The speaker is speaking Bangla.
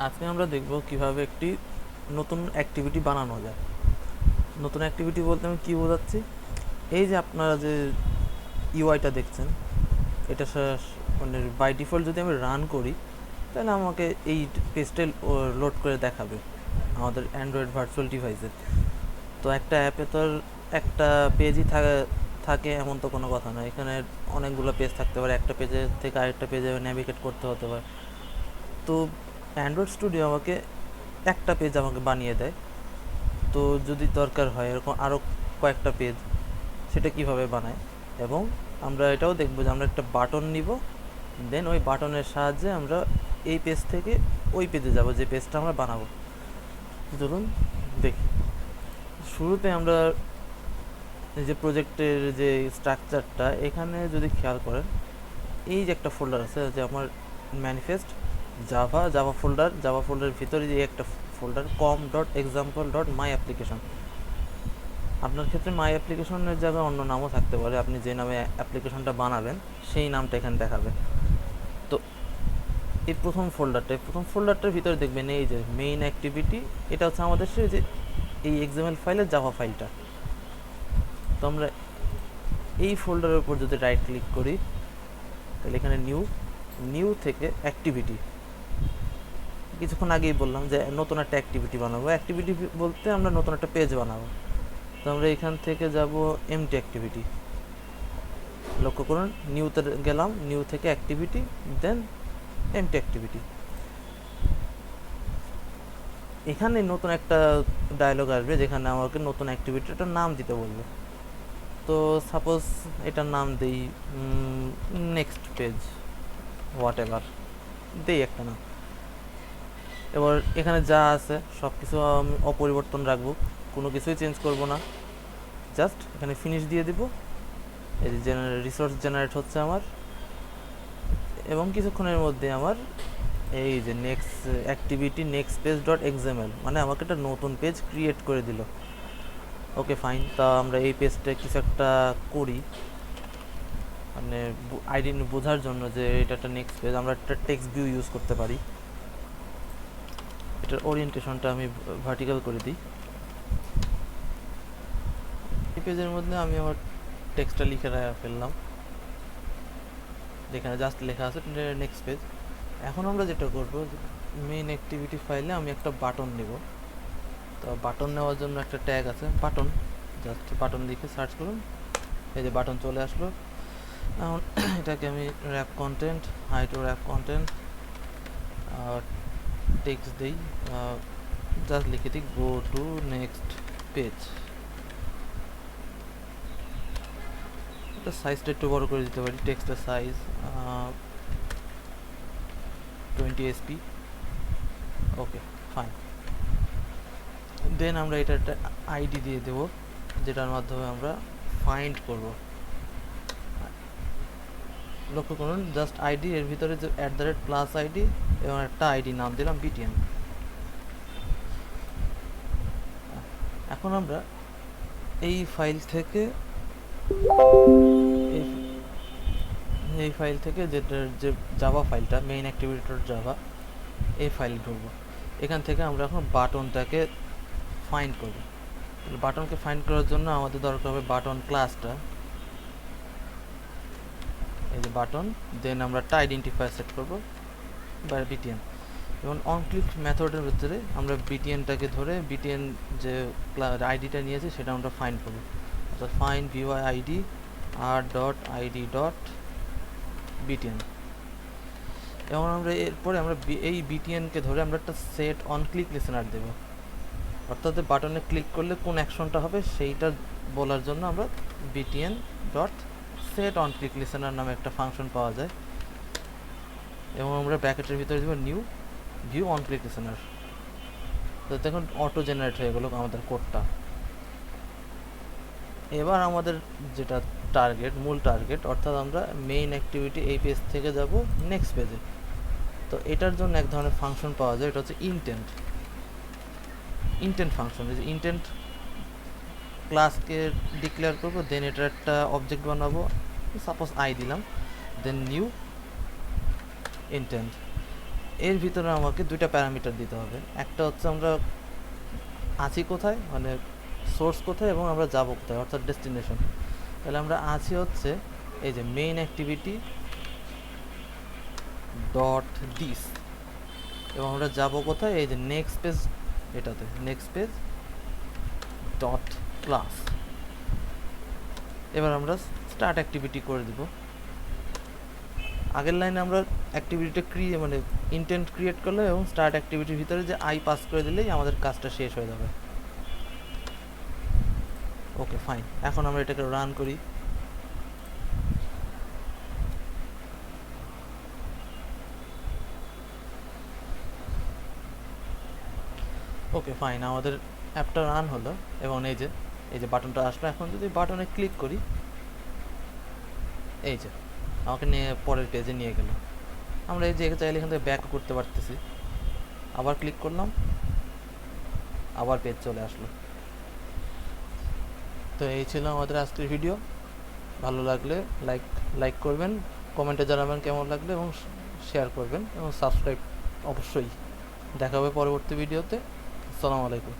আজকে আমরা দেখব কিভাবে একটি নতুন অ্যাক্টিভিটি বানানো যায়। নতুন অ্যাক্টিভিটি বলতে আমি কী বোঝাচ্ছি, এই যে আপনারা যে ইউআইটা দেখছেন, এটা মানে বাই ডিফল্ট যদি আমি রান করি তাহলে আমাকে এই পেজটা লোড করে দেখাবে আমাদের অ্যান্ড্রয়েড ভার্চুয়াল ডিভাইসে। তো একটা অ্যাপে তো একটা পেজই থাকে এমন তো কোনো কথা নয়। এখানে অনেকগুলো পেজ থাকতে পারে, একটা পেজে থেকে আরেকটা পেজে ন্যাভিগেট করতে হতে পারে। তো অ্যান্ড্রয়েড স্টুডিও আমাকে একটা পেজ আমাকে বানিয়ে দেয়। তো যদি দরকার হয় এরকম আরও কয়েকটা পেজ, সেটা কিভাবে বানায়। এবং আমরা এটাও দেখব যে আমরা একটা বাটন নিব, দেন ওই বাটনের সাহায্যে আমরা এই পেজ থেকে ওই পেজে যাব যে পেজটা আমরা বানাবো। ধরুন দেখি, শুরুতে আমরা এই যে প্রজেক্টের যে স্ট্রাকচারটা, এখানে যদি খেয়াল করেন এই যে একটা ফোল্ডার আছে যে আমার ম্যানিফেস্ট জাভা ফোল্ডারের ভিতরে যে একটা ফোল্ডার com.example.my অ্যাপ্লিকেশন। আপনার ক্ষেত্রে মাই অ্যাপ্লিকেশনের জায়গায় অন্য নামও থাকতে পারে, আপনি যে নামে অ্যাপ্লিকেশনটা বানাবেন সেই নামটা এখানে দেখাবে। তো এই প্রথম ফোল্ডারটার ভিতরে দেখবেন এই যে মেইন অ্যাক্টিভিটি, এটা হচ্ছে আমাদের সেই যে এই এক্সএমএল ফাইলের জাভা ফাইলটা। তো আমরা এই ফোল্ডারের উপর যদি রাইট ক্লিক করি তাহলে এখানে নিউ থেকে অ্যাক্টিভিটি, কিছুক্ষণ আগেই বললাম যে নতুন একটা অ্যাক্টিভিটি বানাবো। অ্যাক্টিভিটি বলতে আমরা নতুন একটা পেজ বানাবো। তো আমরা এখান থেকে যাব এমটি অ্যাক্টিভিটি। লক্ষ্য করুন, নিউতে গেলাম, নিউ থেকে অ্যাক্টিভিটি, দেন এমটি অ্যাক্টিভিটি। এখানে নতুন একটা ডায়লগ আসবে যেখানে আমাকে নতুন অ্যাক্টিভিটিটার নাম দিতে বলবে। তো সাপোজ এটার নাম দিই নেক্সট পেজ, হোয়াট এভার দিই একটা নাম। এবার এখানে যা আছে সব কিছু আমি অপরিবর্তন রাখবো, কোনো কিছুই চেঞ্জ করব না। জাস্ট এখানে ফিনিশ দিয়ে দিব। এই যে রিসোর্স জেনারেট হচ্ছে আমার, এবং কিছুক্ষণের মধ্যে আমার এই যে next activity next page dot XML, মানে আমাকে একটা নতুন পেজ ক্রিয়েট করে দিল। ওকে ফাইন, তা আমরা এই পেজটা কিছু একটা করি, মানে আইডি বোঝার জন্য যে এটা একটা নেক্সট পেজ, আমরা একটা টেক্সট ভিউ ইউজ করতে পারি। এটার ওরিয়েন্টেশনটা আমি ভার্টিক্যাল করে দিই। এই পেজের মধ্যে আমি আমার টেক্সটটা লিখে ফেললাম, যেখানে জাস্ট লেখা আছে নেক্সট পেজ। এখন আমরা যেটা করব, মেইন অ্যাক্টিভিটি ফাইলে আমি একটা বাটন নেব। তো বাটন নেওয়ার জন্য একটা ট্যাগ আছে বাটন, জাস্ট বাটন লিখে সার্চ করুন, এই যে বাটন চলে আসলো। এখন এটাকে আমি wrap content, height to wrap content, text দিই, জাস্ট লিখে দিই গো টু নেক্সট পেজ। এটা সাইজটা একটু বড় করে দিতে পারি, টেক্সটের সাইজ 20 SP। ওকে ফাইন, দেন আমরা এটা একটা আইডি দিয়ে দেব যেটার মাধ্যমে আমরা ফাইন্ড করব। লক্ষ্য করুন, জাস্ট আইডি, এর ভিতরে যে @+ID এবং একটা আইডি নাম দিলাম বিটিএন। এখন আমরা এই ফাইল থেকে যেটার যে জাভা ফাইলটা মেইন অ্যাক্টিভিটর জাভা, এই ফাইল ঢুকবো। এখান থেকে আমরা এখন বাটনটাকে ফাইন্ড করব। বাটনকে ফাইন্ড করার জন্য আমাদের দরকার হবে বাটন ক্লাসটা, এই যে বাটন, দেন আমরা একটা আইডেন্টিফায়ার সেট করব বা বিটিএন, এবং অন ক্লিক মেথডের ভিতরে আমরা বিটিএনটাকে ধরে বিটিএন যে আইডিটা নিয়েছি সেটা আমরা ফাইন্ড করব। অর্থাৎ ফাইন্ড ভিওয়াই আইডি r.id.btn, এবং আমরা এরপরে আমরা এই বিটিএনকে ধরে আমরা একটা সেট অন ক্লিক লিসেনার দেব। অর্থাৎ বাটনে ক্লিক করলে কোন অ্যাকশনটা হবে সেইটা বলার জন্য আমরা btn dot set on click listener নামে একটা ফাংশন পাওয়া যায়, এবং আমরা ব্র্যাকেটের ভিতরে দেব new view on click listener. তো দেখুন অটো জেনারেট হয়ে গেল আমাদের কোডটা। এবার আমাদের যেটা মূল টার্গেট, অর্থাৎ আমরা মেইন অ্যাক্টিভিটি এই পেজ থেকে যাব নেক্সট পেজে। তো এটার জন্য এক ধরনের ফাংশন পাওয়া যায়, এটা হচ্ছে ইনটেন্ট ফাংশন। এই যে ইনটেন্ট ক্লাসকে ডিক্লেয়ার করবো, দেন এটার একটা অবজেক্ট বানাবো, সাপোজ আই দিলাম, দেন নিউ ইনটেন্ট। এর ভিতরে আমাকে দুইটা প্যারামিটার দিতে হবে। একটা হচ্ছে আমরা আছি কোথায়, মানে সোর্স কোথায়, এবং আমরা যাব কোথায়, অর্থাৎ ডেস্টিনেশন। তাহলে আমরা আছি হচ্ছে এই যে মেইন অ্যাক্টিভিটি ডট দিস, এবং আমরা যাব কোথায়, এই যে নেক্সট পেজ, এটাতে নেক্সট পেজ ডট ক্লাস। এবার আমরা স্টার্ট অ্যাক্টিভিটি করে দিব। আগের লাইনে আমরা অ্যাক্টিভিটিটা মানে ইন্টেন্ট ক্রিয়েট করলে এবং স্টার্ট অ্যাক্টিভিটির ভিতরে যে আই পাস করে দিলেই আমাদের কাজটা শেষ হয়ে যাবে। ওকে ফাইন, এখন আমরা এটাকে রান করি। ওকে ফাইন, আমাদের অ্যাপটা রান হলো এবং এই যে বাটনটা আসলো। এখন যদি বাটনে ক্লিক করি, এই যে আমাকে নিয়ে পরের পেজে নিয়ে গেল। আমরা এই যে চাইলে এখান থেকে ব্যাক করতে পারতেছি। আবার ক্লিক করলাম, আবার পেজ চলে আসলো। তো এই ছিল আমাদের আজকের ভিডিও। ভালো লাগলে লাইক করবেন, কমেন্টে জানাবেন কেমন লাগলো, এবং শেয়ার করবেন, এবং সাবস্ক্রাইব অবশ্যই। দেখা হবে পরবর্তী ভিডিওতে। আসসালামু আলাইকুম।